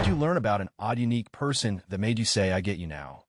you learn about an odd, unique person that made you say, I get you now?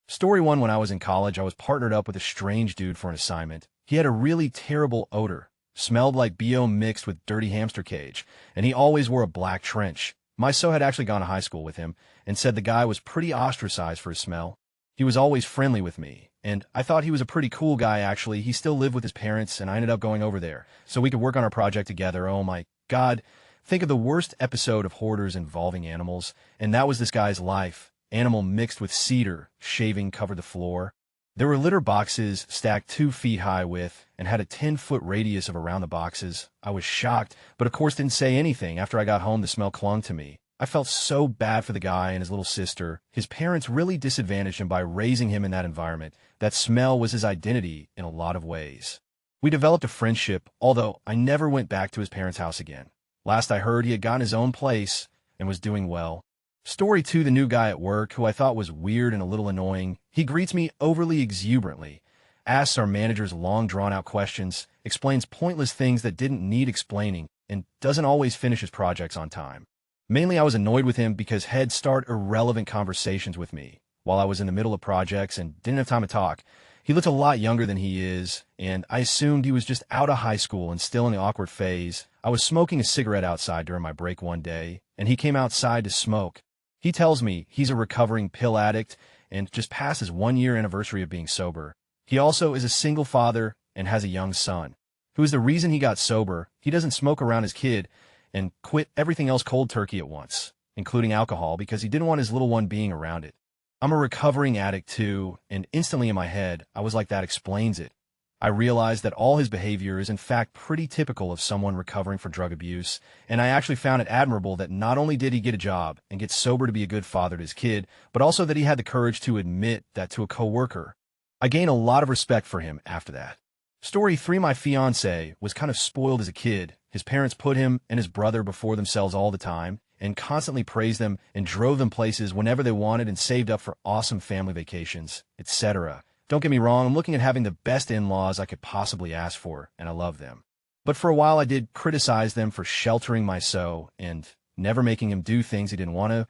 Story 1. When I was in college, I was partnered up with a strange dude for an assignment. He had a really terrible odor, smelled like BO mixed with dirty hamster cage, and he always wore a black trench. My so had actually gone to high school with him and said the guy was pretty ostracized for his smell. He was always friendly with me, and I thought he was a pretty cool guy actually. He still lived with his parents, and I ended up going over there so we could work on our project together. Oh my God. Think of the worst episode of Hoarders involving animals, and that was this guy's life. Animal mixed with cedar, shaving covered the floor. There were litter boxes stacked 2 feet high with, and had a 10-foot radius of around the boxes. I was shocked, but of course didn't say anything. After I got home, the smell clung to me. I felt so bad for the guy and his little sister. His parents really disadvantaged him by raising him in that environment. That smell was his identity in a lot of ways. We developed a friendship, although I never went back to his parents' house again. Last I heard, he had gotten his own place and was doing well. Story 2. The new guy at work, who I thought was weird and a little annoying. He greets me overly exuberantly, asks our managers long drawn-out questions, explains pointless things that didn't need explaining, and doesn't always finish his projects on time. Mainly I was annoyed with him because he'd start irrelevant conversations with me while I was in the middle of projects and didn't have time to talk. He looked a lot younger than he is, and I assumed he was just out of high school and still in the awkward phase. I was smoking a cigarette outside during my break one day, and he came outside to smoke. He tells me he's a recovering pill addict and just passed his 1-year anniversary of being sober. He also is a single father and has a young son, who is the reason he got sober. He doesn't smoke around his kid and quit everything else cold turkey at once, including alcohol, because he didn't want his little one being around it. I'm a recovering addict too, and instantly in my head, I was like, that explains it. I realized that all his behavior is in fact pretty typical of someone recovering from drug abuse, and I actually found it admirable that not only did he get a job and get sober to be a good father to his kid, but also that he had the courage to admit that to a coworker. I gained a lot of respect for him after that. Story 3. My fiancé was kind of spoiled as a kid. His parents put him and his brother before themselves all the time, and constantly praised them and drove them places whenever they wanted and saved up for awesome family vacations, etc. Don't get me wrong, I'm looking at having the best in-laws I could possibly ask for, and I love them. But for a while I did criticize them for sheltering my so and never making him do things he didn't want to.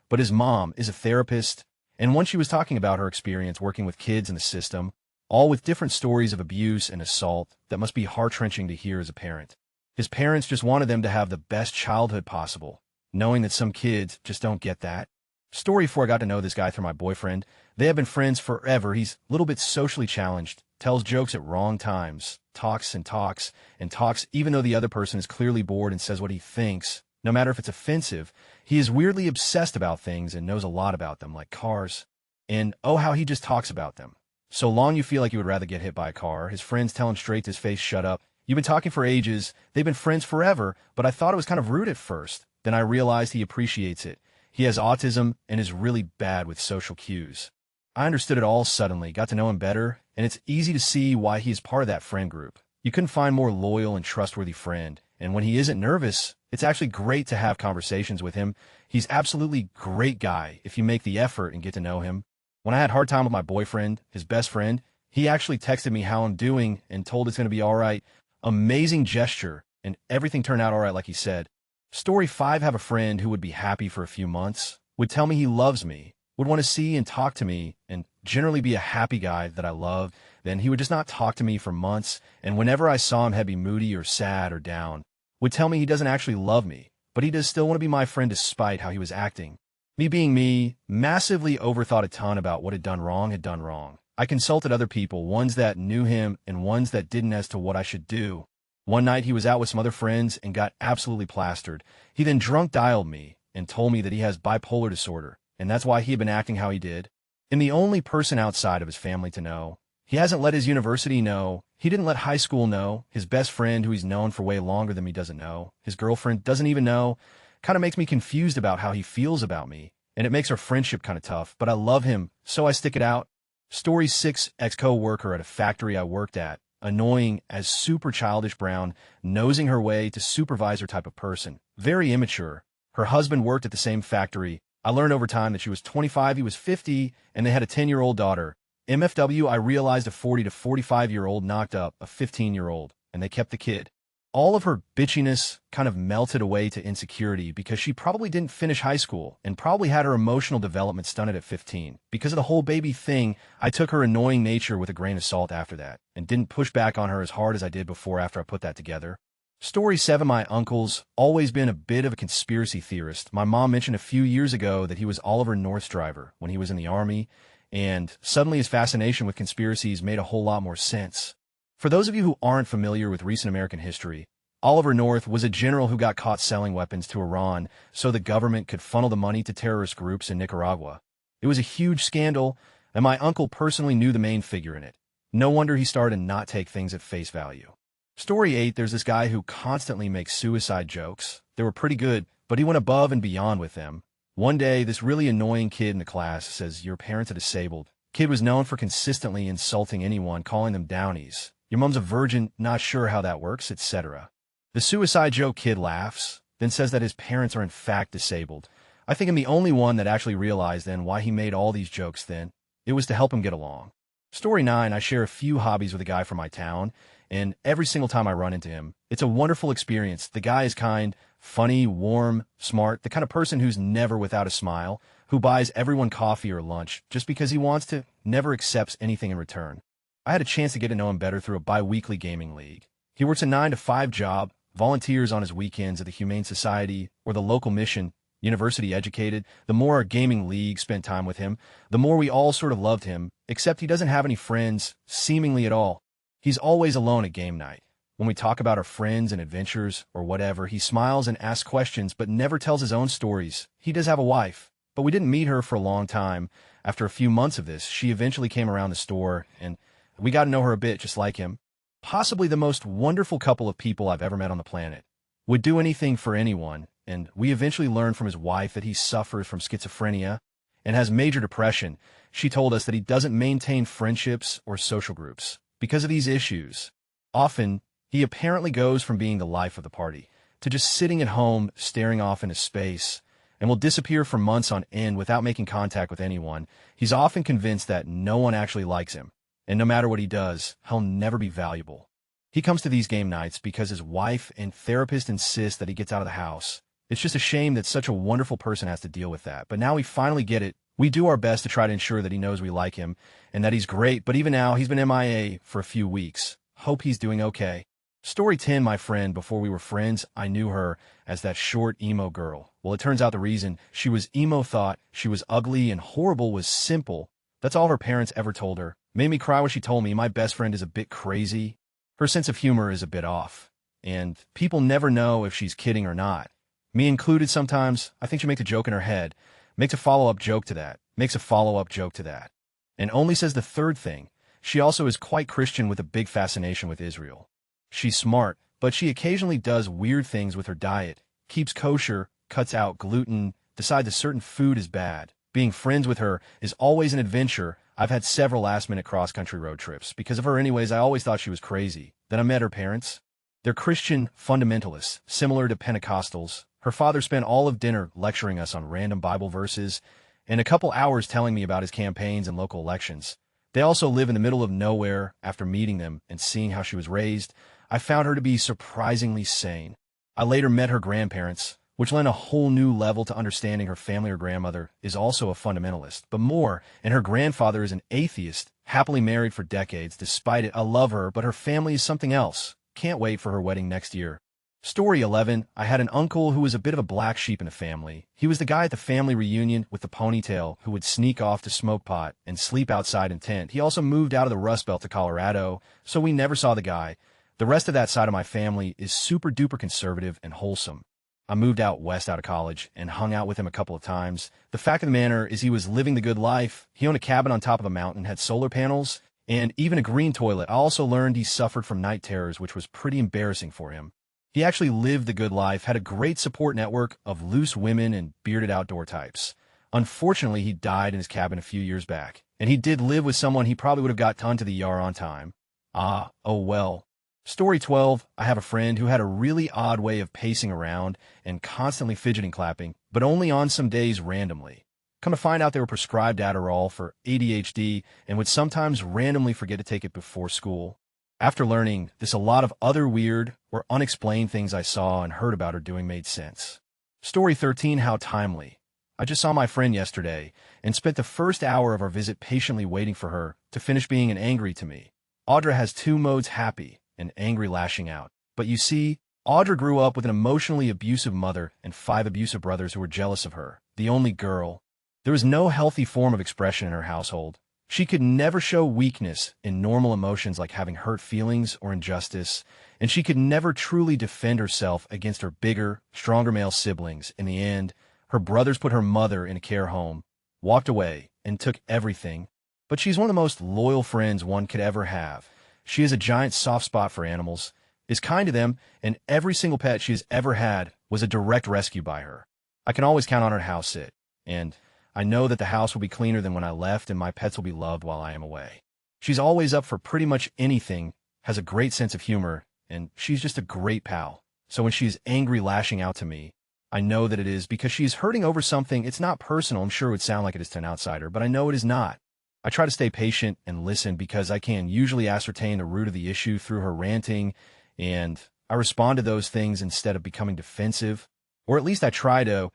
But his mom is a therapist, and once she was talking about her experience working with kids in the system, all with different stories of abuse and assault that must be heart-wrenching to hear as a parent. His parents just wanted them to have the best childhood possible, knowing that some kids just don't get that. Story 4. I got to know this guy through my boyfriend. They have been friends forever. He's a little bit socially challenged, tells jokes at wrong times, talks and talks and talks even though the other person is clearly bored and says what he thinks, no matter if it's offensive. He is weirdly obsessed about things and knows a lot about them, like cars. And oh, how he just talks about them. So long you feel like you would rather get hit by a car. His friends tell him straight to his face, shut up. You've been talking for ages. They've been friends forever, but I thought it was kind of rude at first. Then I realized he appreciates it. He has autism and is really bad with social cues. I understood it all suddenly, got to know him better, and it's easy to see why he is part of that friend group. You couldn't find more loyal and trustworthy friend, and when he isn't nervous, it's actually great to have conversations with him. He's absolutely great guy if you make the effort and get to know him. When I had a hard time with my boyfriend, his best friend, he actually texted me how I'm doing and told it's going to be all right. Amazing gesture, and everything turned out all right like he said. Story 5. Have a friend who would be happy for a few months, would tell me he loves me, would want to see and talk to me, and generally be a happy guy that I love. Then he would just not talk to me for months, and whenever I saw him, he'd be moody or sad or down. Would tell me he doesn't actually love me, but he does still want to be my friend despite how he was acting. Me being me, massively overthought a ton about what had done wrong. I consulted other people, ones that knew him and ones that didn't, as to what I should do. One night he was out with some other friends and got absolutely plastered. He then drunk dialed me and told me that he has bipolar disorder, and that's why he had been acting how he did. And the only person outside of his family to know. He hasn't let his university know. He didn't let high school know. His best friend, who he's known for way longer than me, doesn't know. His girlfriend doesn't even know. Kind of makes me confused about how he feels about me, and it makes our friendship kind of tough, but I love him, so I stick it out. Story 6. Ex-co-worker at a factory I worked at. Annoying as super childish brown, nosing her way to supervisor type of person. Very immature. Her husband worked at the same factory. I learned over time that she was 25, he was 50, and they had a 10-year-old daughter. MFW, I realized a 40 to 45-year-old knocked up a 15-year-old, and they kept the kid. All of her bitchiness kind of melted away to insecurity because she probably didn't finish high school and probably had her emotional development stunted at 15. Because of the whole baby thing, I took her annoying nature with a grain of salt after that and didn't push back on her as hard as I did before after I put that together. Story 7. My uncle's always been a bit of a conspiracy theorist. My mom mentioned a few years ago that he was Oliver North's driver when he was in the Army, and suddenly his fascination with conspiracies made a whole lot more sense. For those of you who aren't familiar with recent American history, Oliver North was a general who got caught selling weapons to Iran so the government could funnel the money to terrorist groups in Nicaragua. It was a huge scandal, and my uncle personally knew the main figure in it. No wonder he started to not take things at face value. Story 8. There's this guy who constantly makes suicide jokes. They were pretty good, but he went above and beyond with them. One day, this really annoying kid in the class says, "Your parents are disabled." Kid was known for consistently insulting anyone, calling them downies. "Your mom's a virgin, not sure how that works," etc. The suicide joke kid laughs, then says that his parents are in fact disabled. I think I'm the only one that actually realized then why he made all these jokes then. It was to help him get along. Story 9. I share a few hobbies with a guy from my town, and every single time I run into him, it's a wonderful experience. The guy is kind, funny, warm, smart, the kind of person who's never without a smile, who buys everyone coffee or lunch just because he wants to, never accepts anything in return. I had a chance to get to know him better through a bi-weekly gaming league. He works a 9-to-5 job, volunteers on his weekends at the Humane Society or the local mission, university educated. The more our gaming league spent time with him, the more we all sort of loved him, except he doesn't have any friends, seemingly at all. He's always alone at game night. When we talk about our friends and adventures or whatever, he smiles and asks questions but never tells his own stories. He does have a wife, but we didn't meet her for a long time. After a few months of this, she eventually came around the store, and we got to know her a bit just like him. Possibly the most wonderful couple of people I've ever met on the planet. Would do anything for anyone, and we eventually learned from his wife that he suffers from schizophrenia and has major depression. She told us that he doesn't maintain friendships or social groups because of these issues. Often, he apparently goes from being the life of the party to just sitting at home, staring off into space, and will disappear for months on end without making contact with anyone. He's often convinced that no one actually likes him, and no matter what he does, he'll never be valuable. He comes to these game nights because his wife and therapist insist that he gets out of the house. It's just a shame that such a wonderful person has to deal with that, but now we finally get it. We do our best to try to ensure that he knows we like him and that he's great, but even now, he's been MIA for a few weeks. Hope he's doing okay. Story 10. My friend, before we were friends, I knew her as that short emo girl. Well, it turns out the reason she was emo thought she was ugly and horrible was simple. That's all her parents ever told her. Made me cry when she told me my best friend is a bit crazy. Her sense of humor is a bit off, and people never know if she's kidding or not. Me included sometimes. I think she makes a joke in her head, makes a follow-up joke to that, makes a follow-up joke to that, and only says the third thing. She also is quite Christian with a big fascination with Israel. She's smart, but she occasionally does weird things with her diet, keeps kosher, cuts out gluten, decides a certain food is bad. Being friends with her is always an adventure. I've had several last-minute cross-country road trips. Because of her anyways, I always thought she was crazy. Then I met her parents. They're Christian fundamentalists, similar to Pentecostals. Her father spent all of dinner lecturing us on random Bible verses and a couple hours telling me about his campaigns and local elections. They also live in the middle of nowhere. After meeting them and seeing how she was raised, I found her to be surprisingly sane. I later met her grandparents, which lent a whole new level to understanding her family. Her grandmother is also a fundamentalist, but more, and her grandfather is an atheist, happily married for decades. Despite it, I love her, but her family is something else. Can't wait for her wedding next year. Story 11. I had an uncle who was a bit of a black sheep in the family. He was the guy at the family reunion with the ponytail who would sneak off to smoke pot and sleep outside in tent. He also moved out of the Rust Belt to Colorado, so we never saw the guy. The rest of that side of my family is super duper conservative and wholesome. I moved out west out of college and hung out with him a couple of times. The fact of the matter is he was living the good life. He owned a cabin on top of a mountain, had solar panels, and even a green toilet. I also learned he suffered from night terrors, which was pretty embarrassing for him. He actually lived the good life, had a great support network of loose women and bearded outdoor types. Unfortunately, he died in his cabin a few years back, and he did live with someone he probably would have got to the ER on time. Oh well. Story 12. I have a friend who had a really odd way of pacing around and constantly fidgeting clapping, but only on some days randomly. Come to find out they were prescribed Adderall for ADHD and would sometimes randomly forget to take it before school. After learning this, a lot of other weird or unexplained things I saw and heard about her doing made sense. Story 13, how timely. I just saw my friend yesterday and spent the first hour of our visit patiently waiting for her to finish being an angry to me. Audra has two modes, happy and angry, lashing out. But you see, Audra grew up with an emotionally abusive mother and 5 abusive brothers who were jealous of her, the only girl. There was no healthy form of expression in her household. She could never show weakness in normal emotions like having hurt feelings or injustice, and she could never truly defend herself against her bigger, stronger male siblings. In the end, her brothers put her mother in a care home, walked away, and took everything. But she's one of the most loyal friends one could ever have. She has a giant soft spot for animals, is kind to them, and every single pet she has ever had was a direct rescue by her. I can always count on her to house sit, and I know that the house will be cleaner than when I left, and my pets will be loved while I am away. She's always up for pretty much anything, has a great sense of humor, and she's just a great pal. So when she's angry, lashing out to me, I know that it is because she's hurting over something. It's not personal. I'm sure it would sound like it is to an outsider, but I know it is not. I try to stay patient and listen because I can usually ascertain the root of the issue through her ranting, and I respond to those things instead of becoming defensive, or at least I try to.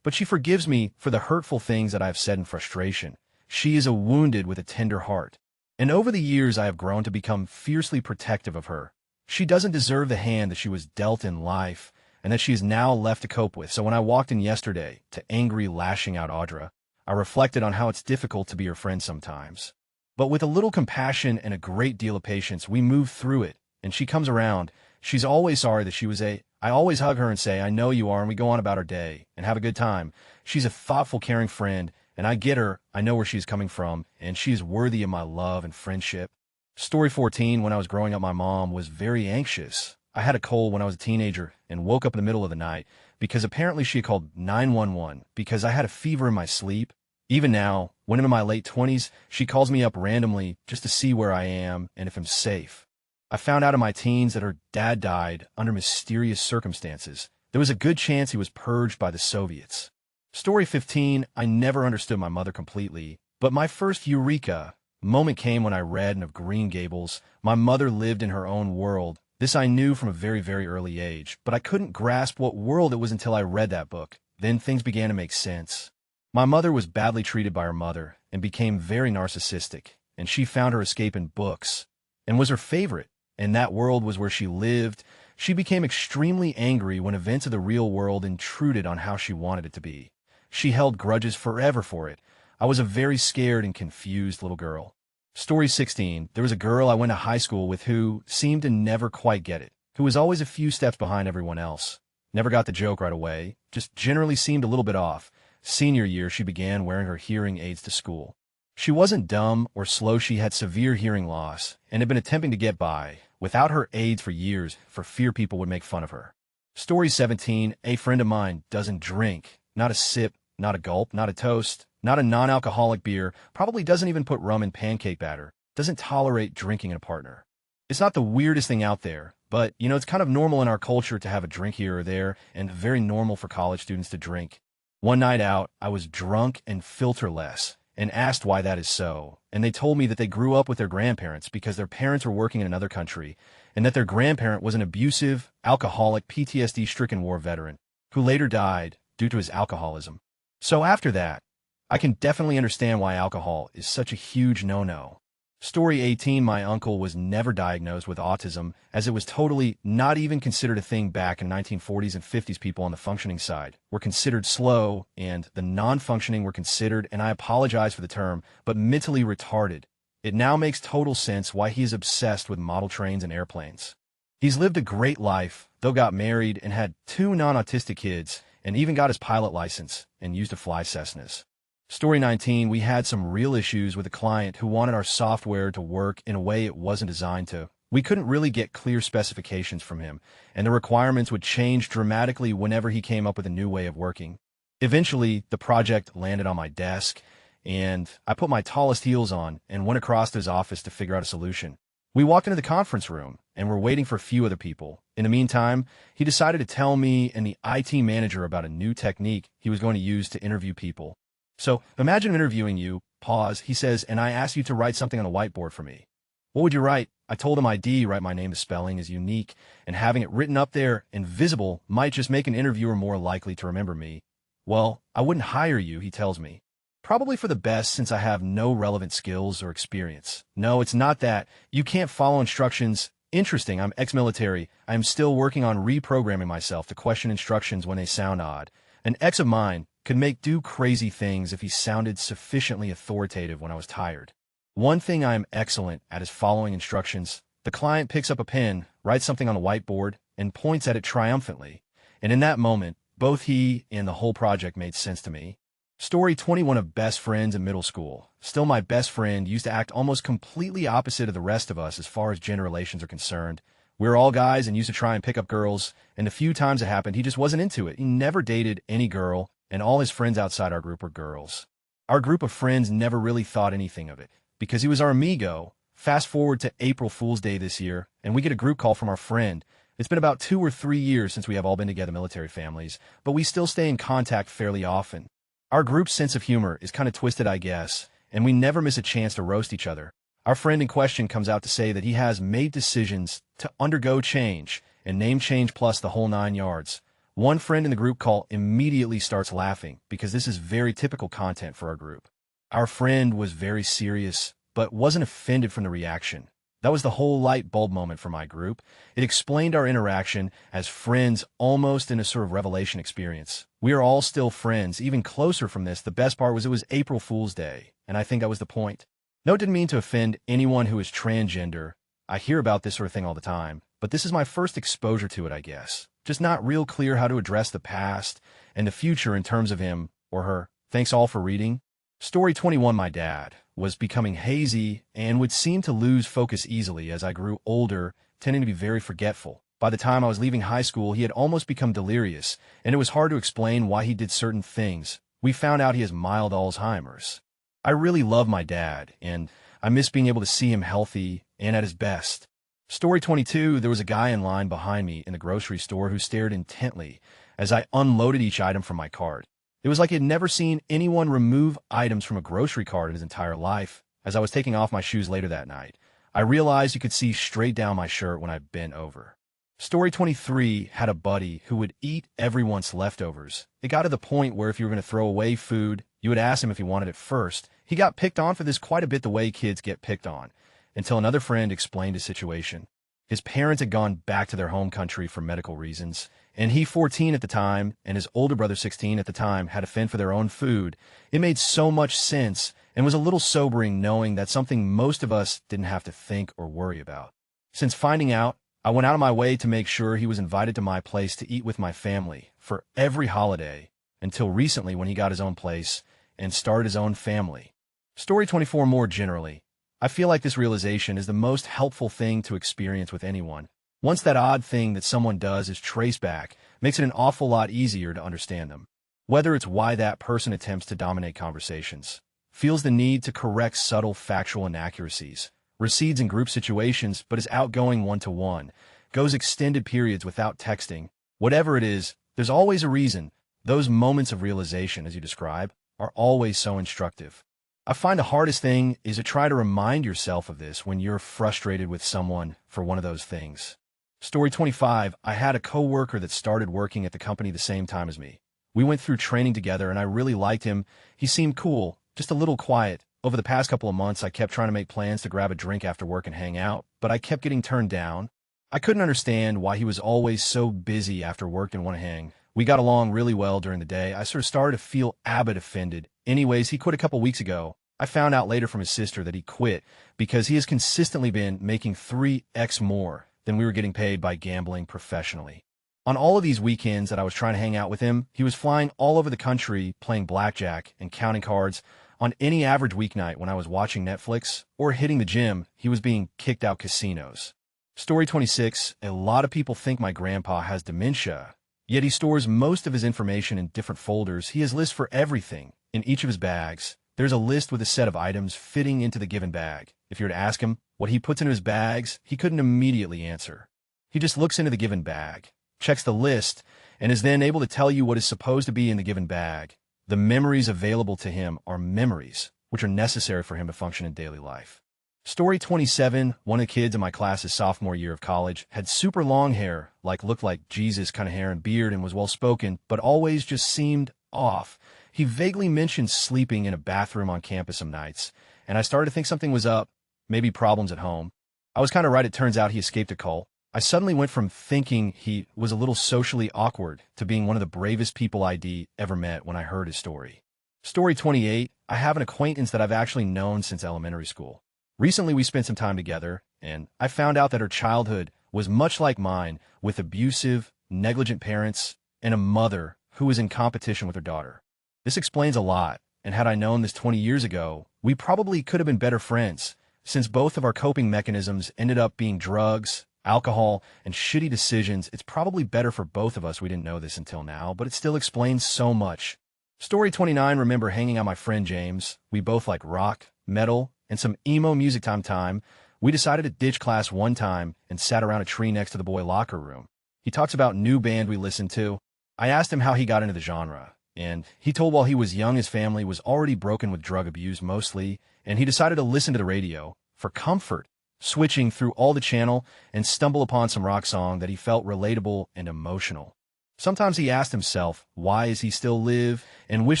But she forgives me for the hurtful things that I have said in frustration. She is a wounded with a tender heart. And over the years, I have grown to become fiercely protective of her. She doesn't deserve the hand that she was dealt in life and that she is now left to cope with. So when I walked in yesterday to angry, lashing out Audra, I reflected on how it's difficult to be her friend sometimes. But with a little compassion and a great deal of patience, we move through it, and she comes around. She's always sorry that she was I always hug her and say, I know you are, and we go on about our day and have a good time. She's a thoughtful, caring friend, and I get her. I know where she's coming from, and she is worthy of my love and friendship. Story 14, when I was growing up, my mom was very anxious. I had a cold when I was a teenager and woke up in the middle of the night because apparently she had called 911 because I had a fever in my sleep. Even now, when I'm in my late 20s, she calls me up randomly just to see where I am and if I'm safe. I found out in my teens that her dad died under mysterious circumstances. There was a good chance he was purged by the Soviets. Story 15, I never understood my mother completely, but my first eureka moment came when I read in Of Green Gables. My mother lived in her own world. This I knew from a very, very early age, but I couldn't grasp what world it was until I read that book. Then things began to make sense. My mother was badly treated by her mother and became very narcissistic, and she found her escape in books and was her favorite. And that world was where she lived. She became extremely angry when events of the real world intruded on how she wanted it to be. She held grudges forever for it. I was a very scared and confused little girl. Story 16. There was a girl I went to high school with who seemed to never quite get it, who was always a few steps behind everyone else. Never got the joke right away, just generally seemed a little bit off. Senior year, she began wearing her hearing aids to school. She wasn't dumb or slow. She had severe hearing loss and had been attempting to get by without her aids for years for fear people would make fun of her. Story 17. A friend of mine doesn't drink. Not a sip, not a gulp, not a toast, not a non-alcoholic beer, probably doesn't even put rum in pancake batter, doesn't tolerate drinking in a partner. It's not the weirdest thing out there, but, it's kind of normal in our culture to have a drink here or there, and very normal for college students to drink. One night out, I was drunk and filterless, and asked why that is so, and they told me that they grew up with their grandparents because their parents were working in another country, and that their grandparent was an abusive, alcoholic, PTSD-stricken war veteran, who later died due to his alcoholism. So after that, I can definitely understand why alcohol is such a huge no-no. Story 18, my uncle was never diagnosed with autism, as it was totally not even considered a thing back in 1940s and 50s. People on the functioning side were considered slow, and the non-functioning were considered, and I apologize for the term, but mentally retarded. It now makes total sense why he is obsessed with model trains and airplanes. He's lived a great life, though got married and had 2 non-autistic kids, and even got his pilot license and used to fly Cessnas. Story 19, we had some real issues with a client who wanted our software to work in a way it wasn't designed to. We couldn't really get clear specifications from him, and the requirements would change dramatically whenever he came up with a new way of working. Eventually, the project landed on my desk, and I put my tallest heels on and went across to his office to figure out a solution. We walked into the conference room, and were waiting for a few other people. In the meantime, he decided to tell me and the IT manager about a new technique he was going to use to interview people. So, imagine interviewing you, pause, he says, and I ask you to write something on a whiteboard for me. What would you write? I told him I'd write my name. The spelling is unique, and having it written up there and visible might just make an interviewer more likely to remember me. Well, I wouldn't hire you, he tells me. Probably for the best since I have no relevant skills or experience. No, it's not that. You can't follow instructions. Interesting, I'm ex-military. I am still working on reprogramming myself to question instructions when they sound odd. An ex of mine could do crazy things if he sounded sufficiently authoritative when I was tired. One thing I am excellent at is following instructions. The client picks up a pen, writes something on the whiteboard, and points at it triumphantly. And in that moment, both he and the whole project made sense to me. Story 21 of best friends in middle school. Still my best friend used to act almost completely opposite of the rest of us as far as gender relations are concerned. We were all guys and used to try and pick up girls, and the few times it happened, he just wasn't into it. He never dated any girl, and all his friends outside our group were girls. Our group of friends never really thought anything of it, because he was our amigo. Fast forward to April Fool's Day this year, and we get a group call from our friend. It's been about 2 or 3 years since we have all been together military families, but we still stay in contact fairly often. Our group's sense of humor is kind of twisted, I guess, and we never miss a chance to roast each other. Our friend in question comes out to say that he has made decisions to undergo change, and name change plus the whole 9 yards. One friend in the group call immediately starts laughing because this is very typical content for our group. Our friend was very serious, but wasn't offended from the reaction. That was the whole light bulb moment for my group. It explained our interaction as friends almost in a sort of revelation experience. We are all still friends, even closer from this. The best part was it was April Fool's Day, and I think that was the point. No, it didn't mean to offend anyone who is transgender. I hear about this sort of thing all the time, but this is my first exposure to it, I guess. Just not real clear how to address the past and the future in terms of him or her. Thanks all for reading. Story 21. My dad was becoming hazy and would seem to lose focus easily as I grew older, tending to be very forgetful. By the time I was leaving high school, he had almost become delirious, and it was hard to explain why he did certain things. We found out he has mild Alzheimer's. I really love my dad, and I miss being able to see him healthy and at his best. Story 22. There was a guy in line behind me in the grocery store who stared intently as I unloaded each item from my cart. It was like he had never seen anyone remove items from a grocery cart in his entire life. As I was taking off my shoes later that night, I realized you could see straight down my shirt when I bent over. Story 23. Had a buddy who would eat everyone's leftovers. It got to the point where if you were going to throw away food, you would ask him if he wanted it first. He got picked on for this quite a bit, the way kids get picked on, until another friend explained his situation. His parents had gone back to their home country for medical reasons, and he, 14 at the time, and his older brother, 16 at the time, had to fend for their own food. It made so much sense and was a little sobering knowing that something most of us didn't have to think or worry about. Since finding out, I went out of my way to make sure he was invited to my place to eat with my family for every holiday, until recently when he got his own place and started his own family. Story 24. More generally, I feel like this realization is the most helpful thing to experience with anyone. Once that odd thing that someone does is traced back, makes it an awful lot easier to understand them. Whether it's why that person attempts to dominate conversations, feels the need to correct subtle factual inaccuracies, recedes in group situations but is outgoing one-to-one, goes extended periods without texting. Whatever it is, there's always a reason. Those moments of realization, as you describe, are always so instructive. I find the hardest thing is to try to remind yourself of this when you're frustrated with someone for one of those things. Story 25. I had a coworker that started working at the company the same time as me. We went through training together and I really liked him. He seemed cool, just a little quiet. Over the past couple of months, I kept trying to make plans to grab a drink after work and hang out, but I kept getting turned down. I couldn't understand why he was always so busy after work and want to hang. We got along really well during the day. I sort of started to feel a bit offended. Anyways, he quit a couple weeks ago. I found out later from his sister that he quit because he has consistently been making 3x more than we were getting paid by gambling professionally. On all of these weekends that I was trying to hang out with him, he was flying all over the country playing blackjack and counting cards. On any average weeknight when I was watching Netflix or hitting the gym, he was being kicked out casinos. Story 26. A lot of people think my grandpa has dementia, yet he stores most of his information in different folders. He has lists for everything in each of his bags. There's a list with a set of items fitting into the given bag. If you were to ask him what he puts into his bags, he couldn't immediately answer. He just looks into the given bag, checks the list, and is then able to tell you what is supposed to be in the given bag. The memories available to him are memories, which are necessary for him to function in daily life. Story 27, one of the kids in my class's sophomore year of college had super long hair, looked like Jesus kind of hair and beard, and was well-spoken, but always just seemed off. He vaguely mentioned sleeping in a bathroom on campus some nights, and I started to think something was up, maybe problems at home. I was kind of right. It turns out he escaped a cult. I suddenly went from thinking he was a little socially awkward to being one of the bravest people I'd ever met when I heard his story. Story 28, I have an acquaintance that I've actually known since elementary school. Recently, we spent some time together, and I found out that her childhood was much like mine, with abusive, negligent parents and a mother who was in competition with her daughter. This explains a lot, and had I known this 20 years ago, we probably could have been better friends, since both of our coping mechanisms ended up being drugs, alcohol, and shitty decisions. It's probably better for both of us we didn't know this until now, but it still explains so much. Story 29, remember hanging out with my friend James. We both like rock, metal, and some emo music time. We decided to ditch class one time and sat around a tree next to the boy locker room. He talks about new band we listened to. I asked him how he got into the genre, and he told while he was young his family was already broken with drug abuse mostly, and he decided to listen to the radio for comfort, switching through all the channel and stumble upon some rock song that he felt relatable and emotional. Sometimes he asked himself, why does he still live, and wish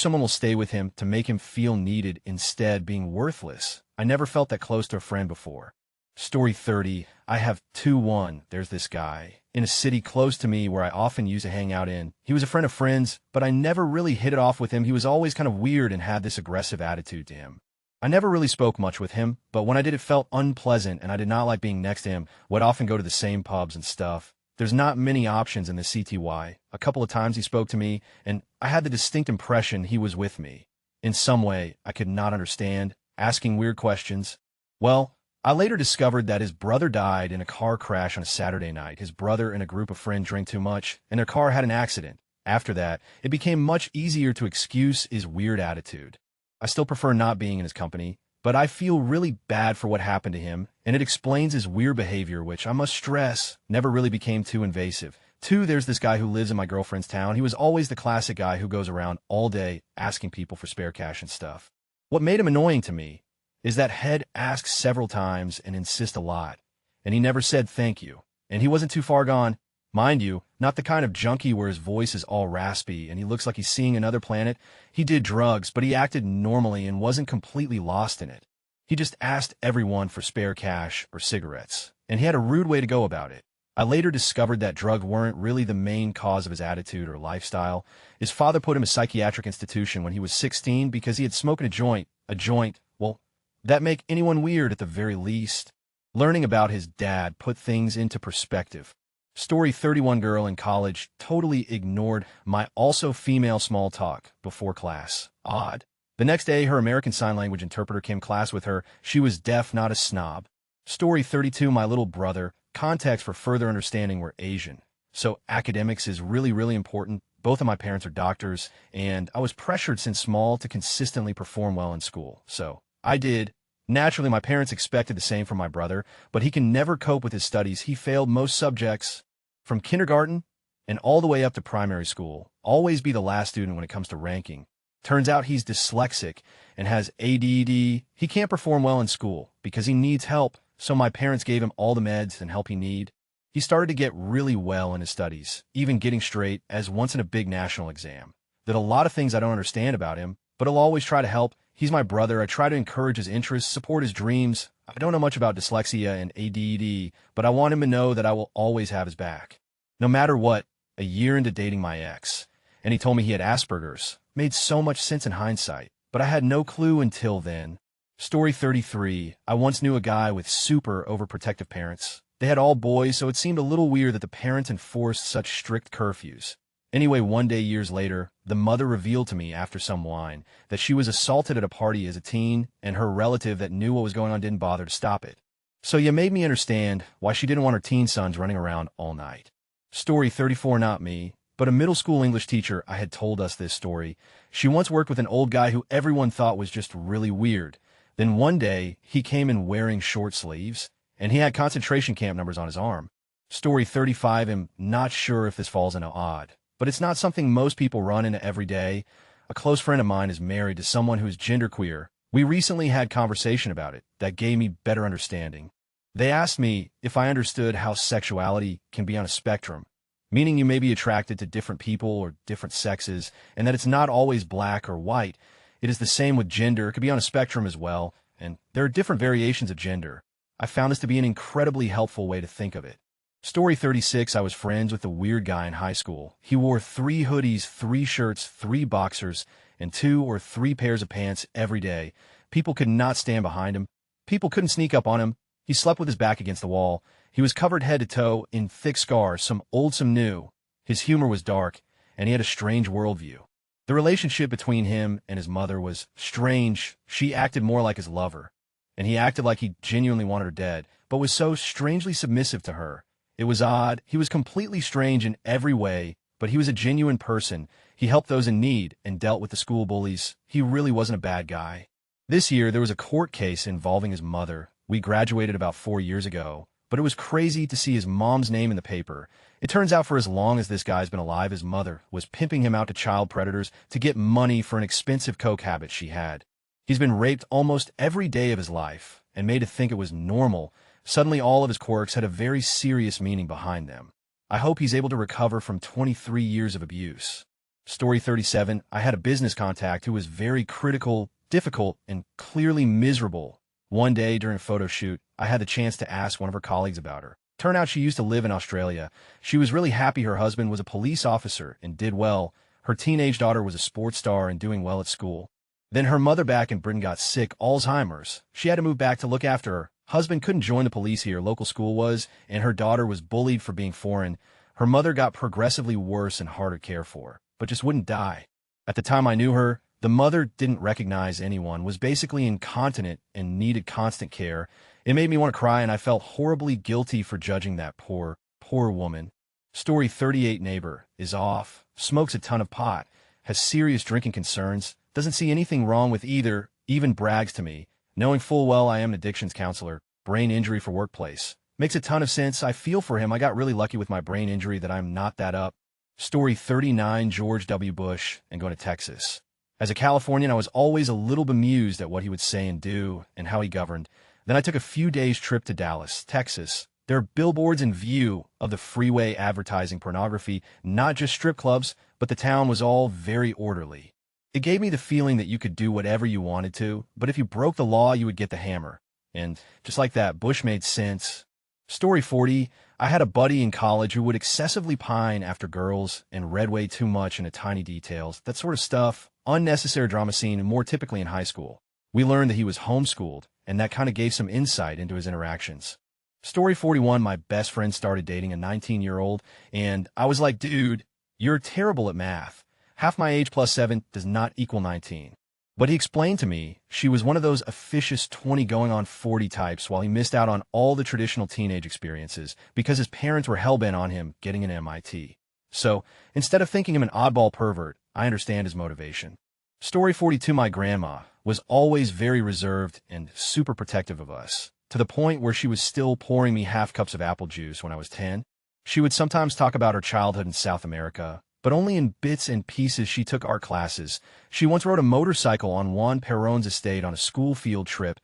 someone will stay with him to make him feel needed instead being worthless. I never felt that close to a friend before. Story 30, I have 2-1. There's this guy in a city close to me where I often used to hang out in. He was a friend of friends, but I never really hit it off with him. He was always kind of weird and had this aggressive attitude to him. I never really spoke much with him, but when I did it felt unpleasant and I did not like being next to him. Would often go to the same pubs and stuff. There's not many options in the CTY. A couple of times he spoke to me, and I had the distinct impression he was with me. In some way, I could not understand, asking weird questions. Well, I later discovered that his brother died in a car crash on a Saturday night. His brother and a group of friends drank too much, and their car had an accident. After that, it became much easier to excuse his weird attitude. I still prefer not being in his company, but I feel really bad for what happened to him, and it explains his weird behavior, which I must stress never really became too invasive. 2, there's this guy who lives in my girlfriend's town. He was always the classic guy who goes around all day asking people for spare cash and stuff. What made him annoying to me is that he'd ask several times and insist a lot, and he never said thank you. And he wasn't too far gone. Mind you, not the kind of junkie where his voice is all raspy and he looks like he's seeing another planet. He did drugs, but he acted normally and wasn't completely lost in it. He just asked everyone for spare cash or cigarettes, and he had a rude way to go about it. I later discovered that drugs weren't really the main cause of his attitude or lifestyle. His father put him in a psychiatric institution when he was 16 because he had smoked a joint. A joint, well, that make anyone weird at the very least. Learning about his dad put things into perspective. Story 31, girl in college totally ignored my also female small talk before class. Odd. The next day, her American Sign Language interpreter came to class with her. She was deaf, not a snob. Story 32, my little brother. Context for further understanding, we're Asian. So academics is really important. Both of my parents are doctors, and I was pressured since small to consistently perform well in school. So I did. Naturally, my parents expected the same from my brother, but he can never cope with his studies. He failed most subjects from kindergarten and all the way up to primary school. Always be the last student when it comes to ranking. Turns out he's dyslexic and has ADD. He can't perform well in school because he needs help, so my parents gave him all the meds and help he need. He started to get really well in his studies, even getting straight as once in a big national exam. There's a lot of things I don't understand about him, but I'll always try to help. He's my brother. I try to encourage his interests, support his dreams. I don't know much about dyslexia and ADD, but I want him to know that I will always have his back. No matter what, a year into dating my ex, and he told me he had Asperger's. Made so much sense in hindsight, but I had no clue until then. Story 33, I once knew a guy with super overprotective parents. They had all boys, so it seemed a little weird that the parents enforced such strict curfews. Anyway, one day years later, the mother revealed to me after some wine that she was assaulted at a party as a teen, and her relative that knew what was going on didn't bother to stop it. So you made me understand why she didn't want her teen sons running around all night. Story 34, not me, but a middle school English teacher I had told us this story. She once worked with an old guy who everyone thought was just really weird. Then one day, he came in wearing short sleeves, and he had concentration camp numbers on his arm. Story 35, I'm not sure if this falls into odd, but it's not something most people run into every day. A close friend of mine is married to someone who is genderqueer, We recently had conversation about it that gave me better understanding. They asked me if I understood how sexuality can be on a spectrum, meaning you may be attracted to different people or different sexes, and that it's not always black or white. It is the same with gender. It could be on a spectrum as well, and there are different variations of gender. I found this to be an incredibly helpful way to think of it. Story 36, I was friends with a weird guy in high school. He wore 3 hoodies, 3 shirts, 3 boxers, and 2 or 3 pairs of pants every day. People could not stand behind him. People couldn't sneak up on him. He slept with his back against the wall. He was covered head to toe in thick scars, some old, some new. His humor was dark, and he had a strange worldview. The relationship between him and his mother was strange. She acted more like his lover, and he acted like he genuinely wanted her dead, but was so strangely submissive to her. It was odd. He was completely strange in every way, but he was a genuine person. He helped those in need and dealt with the school bullies. He really wasn't a bad guy. This year, there was a court case involving his mother. We graduated about 4 years ago, but it was crazy to see his mom's name in the paper. It turns out for as long as this guy's been alive, his mother was pimping him out to child predators to get money for an expensive coke habit she had. He's been raped almost every day of his life and made to think it was normal. Suddenly, all of his quirks had a very serious meaning behind them. I hope he's able to recover from 23 years of abuse. Story 37, I had a business contact who was very critical, difficult, and clearly miserable. One day during a photo shoot, I had the chance to ask one of her colleagues about her. Turned out she used to live in Australia. She was really happy her husband was a police officer and did well. Her teenage daughter was a sports star and doing well at school. Then her mother back in Britain got sick, Alzheimer's. She had to move back to look after her. Husband couldn't join the police here, local school was, and her daughter was bullied for being foreign. Her mother got progressively worse and harder to care for, but just wouldn't die. At the time I knew her, the mother didn't recognize anyone, was basically incontinent and needed constant care. It made me want to cry, and I felt horribly guilty for judging that poor woman. Story 38, neighbor is off, smokes a ton of pot, has serious drinking concerns, doesn't see anything wrong with either, even brags to me, knowing full well I am an addictions counselor, brain injury for workplace. Makes a ton of sense. I feel for him. I got really lucky with my brain injury that I'm not that up. Story 39, George W. Bush and going to Texas. As a Californian, I was always a little bemused at what he would say and do and how he governed. Then I took a few days trip to Dallas, Texas. There are billboards in view of the freeway advertising pornography, not just strip clubs, but the town was all very orderly. It gave me the feeling that you could do whatever you wanted to, but if you broke the law, you would get the hammer. And just like that, Bush made sense. Story 40, I had a buddy in college who would excessively pine after girls and read way too much into tiny details, that sort of stuff, unnecessary drama scene, and more typically in high school. We learned that he was homeschooled, and that kind of gave some insight into his interactions. Story 41, my best friend started dating a 19-year-old, and I was like, dude, you're terrible at math. Half my age plus 7 does not equal 19. But he explained to me she was one of those officious 20 going on 40 types while he missed out on all the traditional teenage experiences because his parents were hellbent on him getting an MIT. So, instead of thinking him an oddball pervert, I understand his motivation. Story 42, my grandma was always very reserved and super protective of us, to the point where she was still pouring me half cups of apple juice when I was 10. She would sometimes talk about her childhood in South America, but only in bits and pieces. She took art classes. She once rode a motorcycle on Juan Perón's estate on a school field trip,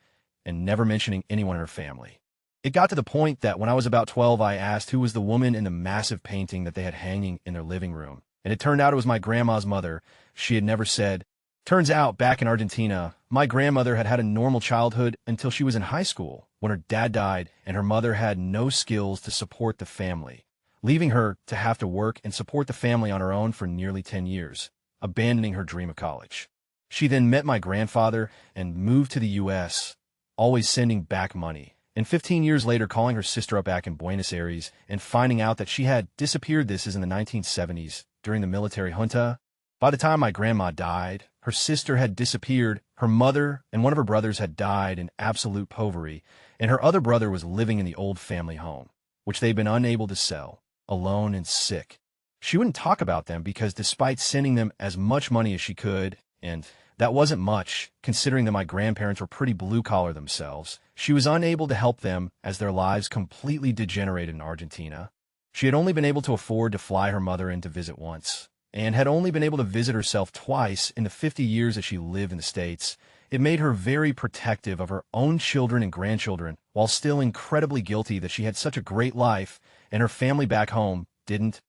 and never mentioning anyone in her family. It got to the point that when I was about 12, I asked who was the woman in the massive painting that they had hanging in their living room, and it turned out it was my grandma's mother. She had never said. Turns out, back in Argentina, my grandmother had had a normal childhood until she was in high school, when her dad died and her mother had no skills to support the family, leaving her to have to work and support the family on her own for nearly 10 years, abandoning her dream of college. She then met my grandfather and moved to the U.S., always sending back money, and 15 years later calling her sister up back in Buenos Aires and finding out that she had disappeared. This is in the 1970s, during the military junta. By the time my grandma died, her sister had disappeared, her mother and one of her brothers had died in absolute poverty, and her other brother was living in the old family home, which they'd been unable to sell, alone and sick. She wouldn't talk about them because despite sending them as much money as she could, and that wasn't much, considering that my grandparents were pretty blue-collar themselves, she was unable to help them as their lives completely degenerated in Argentina. She had only been able to afford to fly her mother in to visit once, and had only been able to visit herself twice in the 50 years that she lived in the States, It made her very protective of her own children and grandchildren, while still incredibly guilty that she had such a great life and her family back home didn't.